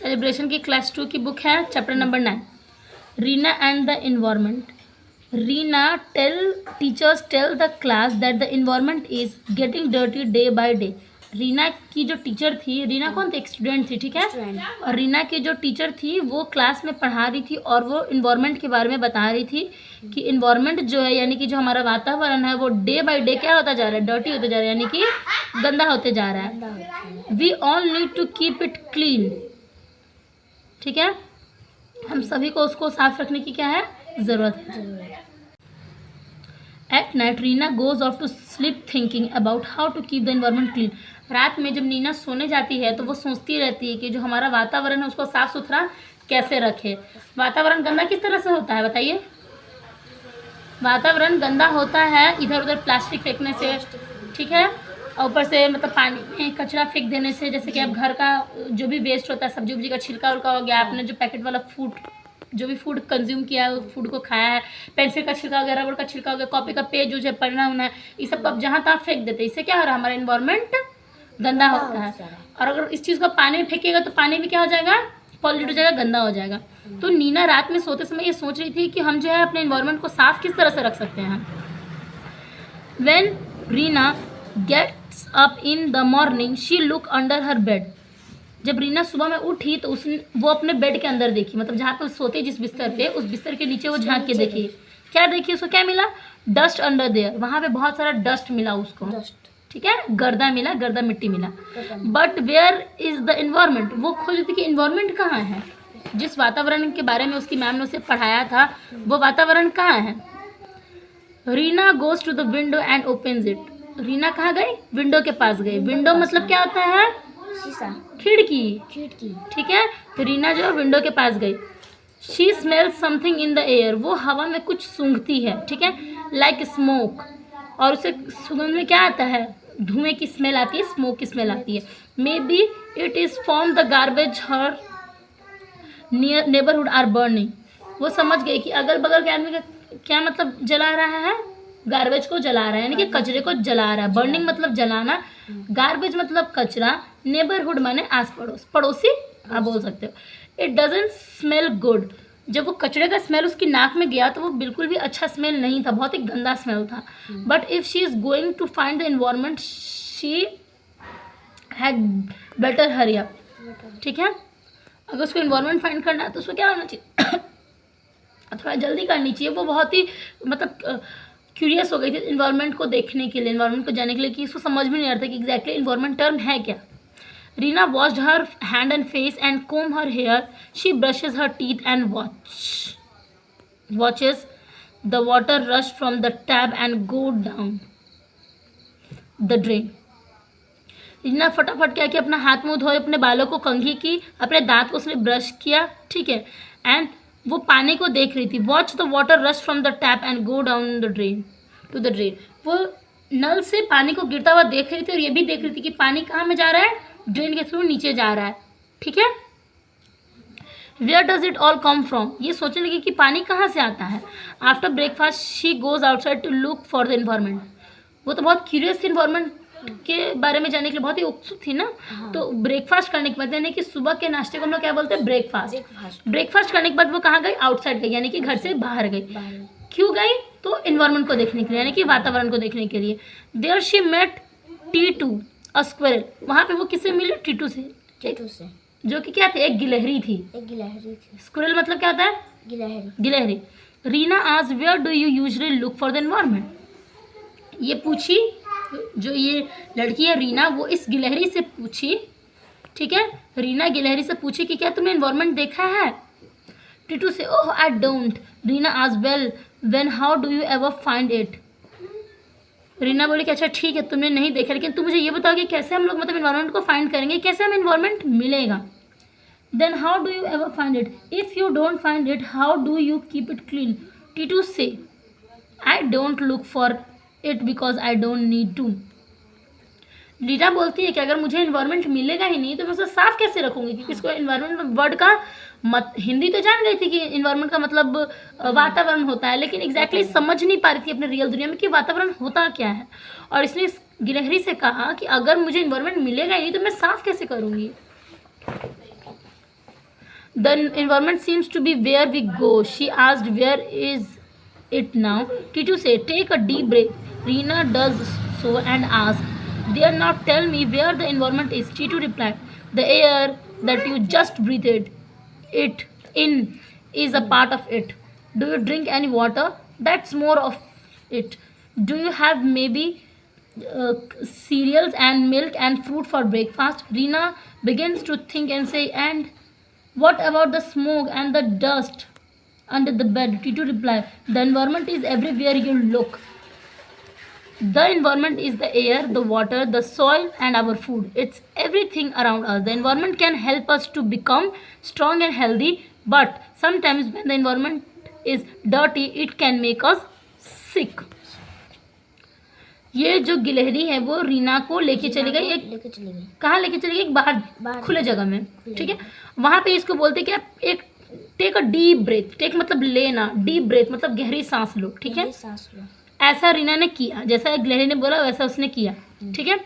Celebration की class 2 की book है, chapter number 9, Reena and the environment. Reena teachers tell the class that the environment is getting dirty day by day. Reena की जो teacher थी, रीना कौन थी, एक स्टूडेंट थी, ठीक है, और रीना की जो टीचर थी वो क्लास में पढ़ा रही थी और वो इन्वायरमेंट के बारे में बता रही थी कि इन्वायरमेंट जो है यानी कि जो हमारा वातावरण है वो डे बाय डे क्या होता जा रहा है, डर्टी होते जा रहा है, यानी कि गंदा होते जा रहा है। We all need to keep it clean, ठीक है, हम सभी को उसको साफ रखने की क्या है, ज़रूरत है। At night Reena goes off to sleep thinking about how to keep the environment clean. रात में जब नीना सोने जाती है तो वो सोचती रहती है कि जो हमारा वातावरण है उसको साफ सुथरा कैसे रखे। वातावरण गंदा किस तरह से होता है बताइए। वातावरण गंदा होता है इधर उधर प्लास्टिक फेंकने से, ठीक है, और ऊपर से मतलब पानी में कचरा फेंक देने से, जैसे कि अब घर का जो भी वेस्ट होता है, सब्जी उब्जी का छिलका उलका हो गया, आपने जो पैकेट वाला फूड जो भी फूड कंज्यूम किया है, फूड को खाया है, पेंसिल का छिलका हो गया, रबड़ का छिलका हो गया, कॉपी का पेज जो है पढ़ना होना है, ये सब अब जहाँ तहाँ फेंक देते हैं, इससे क्या हो रहा है, हमारा एनवायरनमेंट गंदा होता है। और अगर इस चीज़ को पानी में फेंकेगा तो पानी भी क्या हो जाएगा, पॉल्यूट हो जाएगा, गंदा हो जाएगा। तो नीना रात में सोते समय ये सोच रही थी कि हम जो है अपने एनवायरनमेंट को साफ किस तरह से रख सकते हैं। When Reena gets up in the morning she look under her bed. जब रीना सुबह में उठी तो वो अपने बेड के अंदर देखी, मतलब जहाँ पर सोते जिस बिस्तर पे, उस बिस्तर के नीचे वो झांक के देखी, क्या देखी, उसको क्या मिला, डस्ट अंडर देयर, वहाँ पे बहुत सारा डस्ट मिला उसको, ठीक है, गर्दा मिला, गर्दा मिट्टी मिला। But where is the environment, वो खोज थी कि एनवायरनमेंट कहाँ है, जिस वातावरण के बारे में उसकी मैम ने उसे पढ़ाया था वो वातावरण कहाँ है। Reena goes to the window and opens it. Reena कहाँ गई, विंडो के पास गई। विंडो मतलब क्या होता है, शीशा, खिड़की, ठीक है, तो रीना जो विंडो के पास गई। She smells something in the air, वो हवा में कुछ सूंघती है, ठीक है, लाइक स्मोक, और उसे सुगंध में क्या आता है, धुएं की स्मेल आती है, स्मोक की स्मेल आती है। Maybe it is from the garbage her near neighbourhood are burning. वो समझ गई कि अगल बगल के आदमी का क्या मतलब जला रहा है, गार्बेज को जला रहा है, यानी कि कचरे को जला रहा है। बर्निंग मतलब जलाना, गार्बेज मतलब कचरा, नेबरहुड माने आस पड़ोस, पड़ोसी आप बोल सकते हो। इट डजंट स्मेल गुड, जब वो कचरे का स्मेल उसकी नाक में गया तो वो बिल्कुल भी अच्छा स्मेल नहीं था, बहुत ही गंदा स्मेल था। But if she is going to find the environment she had better hurry up, ठीक है, अगर उसको एनवायरनमेंट फाइंड करना है तो उसको क्या होना चाहिए थोड़ा जल्दी करनी चाहिए। वो बहुत ही मतलब क्यूरियस हो गई थी इन्वायरमेंट को देखने के लिए, इन्वायरमेंट को जानने के लिए, कि इसको समझ में नहीं आता कि एग्जैक्टली इन्वायरमेंट टर्म है क्या। Reena washed her hand and face and comb her hair, she brushes her teeth and watches the water rush from the tap and go down the drain. Reena फटाफट क्या कि अपना हाथ मुँह धोए, अपने बालों को कंघी की, अपने दांत को उसने ब्रश किया, ठीक है, एंड वो पानी को देख रही थी। Watch the water rush from the tap and go down the drain to the drain. वो नल से पानी को गिरता हुआ देख रही थी और ये भी देख रही थी कि पानी कहाँ में जा रहा है, ड्रेन के थ्रू नीचे जा रहा है, ठीक है। Where does it all come from, ये सोचने लगी कि पानी कहाँ से आता है। After breakfast she goes outside to look for the environment. वो तो बहुत क्यूरियस थी, एनवायरनमेंट के बारे में जानने के लिए बहुत ही उत्सुक थी ना। तो ब्रेकफास्ट करने के बाद, यानी कि सुबह के नाश्ते को हम लोग क्या बोलते हैं, ब्रेकफास्ट। ब्रेकफास्ट करने के बाद वो कहाँ गई, आउटसाइड गई, यानी कि घर से बाहर गई। क्यों गई, तो एनवायरनमेंट को देखने के लिए, यानी कि वातावरण को देखने के लिए। There she met Titu a squirrel, वहाँ पे वो किससे मिली, टीटू से, जो कि क्या थे, एक गिलहरी थी। स्क्विरल मतलब क्या होता है, गिलहरी। रीना आज where do you usually look for the environment, ये पूछी जो ये लड़की है रीना, वो इस गिलहरी से पूछी, ठीक है, रीना गिलहरी से पूछी कि क्या तुमने एनवायरनमेंट देखा है। टीटू से ओह आई डोंट। रीना आज well when how do you ever find it. Reena बोली कि अच्छा ठीक है तुमने नहीं देखा, लेकिन तुम मुझे ये बताओ कि कैसे हम लोग मतलब एनवायरनमेंट को फाइंड करेंगे, कैसे हमें एनवायरनमेंट मिलेगा। Then how do you ever find it, if you don't find it how do you keep it clean. Titu से I don't look for it because I don't need to. Reena बोलती है कि अगर मुझे एनवायरनमेंट मिलेगा ही नहीं तो मैं उसे साफ कैसे रखूँगी, क्योंकि इसको एनवायरनमेंट वर्ड का हिंदी तो जान गई थी कि एनवायरनमेंट का मतलब वातावरण होता है, लेकिन एग्जैक्टली समझ नहीं पा रही थी अपने रियल दुनिया में कि वातावरण होता क्या है। और इसने इस गिलहरी से कहा कि अगर मुझे एनवायरनमेंट मिलेगा ही नहीं तो मैं साफ कैसे करूँगी। The environment seems to be where we go. She asked, where is it now? Titu said, take a deep breath. Rina does so and asks, dare not tell me where the environment is. Titu replied, the air that you just breathed it in is a part of it. Do you drink any water? That's more of it. Do you have maybe cereals and milk and fruit for breakfast? Rina begins to think and say, and what about the smoke and the dust under the bed? Titu replied, the environment is everywhere you look. The environment is the air, the water, the soil, and our food. It's everything around us. The environment can help us to become strong and healthy, but sometimes when the environment is dirty, it can make us sick. ये जो गिलहरी है वो रीना को लेके चली गई, कहाँ लेके चली गई? बाहर खुले जगह में, ठीक है। वहाँ पे इसको बोलते कि आप एक take a deep breath, take मतलब लेना, डीप ब्रेथ मतलब गहरी सांस लो, ठीक है। ऐसा रीना ने किया, जैसा गिलहरी ने बोला वैसा उसने किया, ठीक है।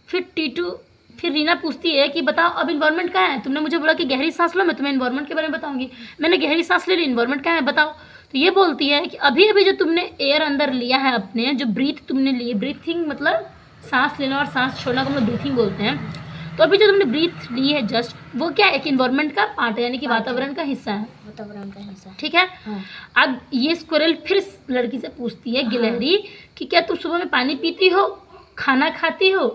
फिर रीना पूछती है कि बताओ अब इन्वायरमेंट कहाँ है? तुमने मुझे बोला कि गहरी सांस लो, मैं तुम्हें इन्वायरमेंट के बारे में बताऊंगी। मैंने गहरी सांस ले ली, इन्वायरमेंट कहाँ है बताओ। तो ये बोलती है कि अभी अभी जो तुमने एयर अंदर लिया है अपने, जो ब्रीथ तुमने ली, ब्रीथिंग मतलब सांस लेना और सांस छोड़ना को हम लोग ब्रीथिंग बोलते हैं। तो अभी जो तुमने ब्रीथ ली है जस्ट, वो क्या एक इन्वायरमेंट का पार्ट है, यानी कि वातावरण का हिस्सा है, वातावरण का हिस्सा, ठीक है। हाँ। अब ये स्क्विरल फिर इस लड़की से पूछती है, गिलहरी, कि क्या तुम सुबह में पानी पीती हो, खाना खाती हो,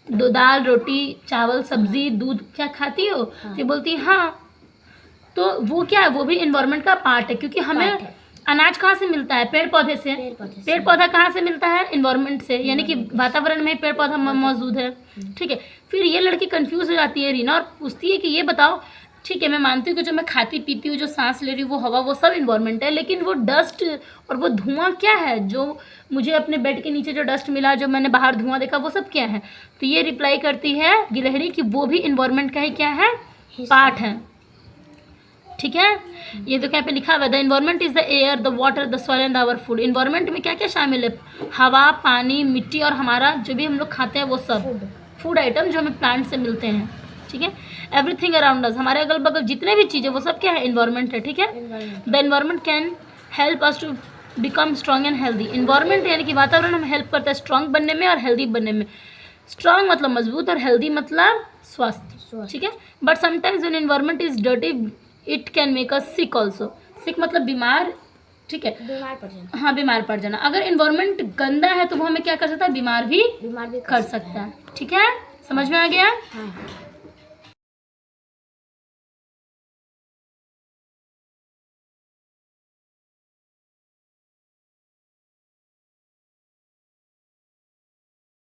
दो दाल रोटी चावल सब्जी दूध क्या खाती हो? हाँ। तो बोलती है हाँ। तो वो क्या है, वो भी इन्वायरमेंट का पार्ट है, क्योंकि हमें अनाज कहाँ से मिलता है? पेड़ पौधे से। पेड़ पौधा कहाँ से मिलता है? इन्वायरमेंट से, यानी कि वातावरण में पेड़ पौधा मौजूद है, ठीक है। फिर ये लड़की कंफ्यूज हो जाती है रीना, और पूछती है कि ये बताओ, ठीक है मैं मानती हूँ कि जो मैं खाती पीती हूँ, जो सांस ले रही हूँ, वो हवा, वो सब इन्वायरमेंट है, लेकिन वो डस्ट और वो धुआं क्या है? जो मुझे अपने बेड के नीचे जो डस्ट मिला, जो मैंने बाहर धुआं देखा, वो सब क्या है? तो ये रिप्लाई करती है गिलहरी कि वो भी इन्वायरमेंट का ही क्या है, पार्ट है, ठीक है। ये तो क्या पे लिखा हुआ है, the environment is the air, the water, the soil and our food. Environment में क्या क्या शामिल है? हवा, पानी, मिट्टी और हमारा जो भी हम लोग खाते हैं वो सब फूड आइटम जो हमें प्लांट से मिलते हैं, ठीक है। एवरीथिंग अराउंड अस, हमारे अगल बगल जितने भी चीज़ें वो सब क्या है? इन्वायरमेंट है, ठीक है। The environment can help us to become strong and healthy. Environment यानी कि वातावरण हमें हेल्प करता है स्ट्रॉन्ग बनने में और हेल्दी बनने में। स्ट्रॉन्ग मतलब मजबूत और हेल्दी मतलब स्वस्थ, ठीक है। But sometimes when environment is dirty it can make us sick also. Sick मतलब बीमार, ठीक है, बीमार पड़ जाना। हाँ, बीमार पड़ जाना। अगर इन्वायरमेंट गंदा है तो वो हमें क्या कर सकता है? बीमार भी कर सकता है, ठीक है। समझ में आ गया? हाँ।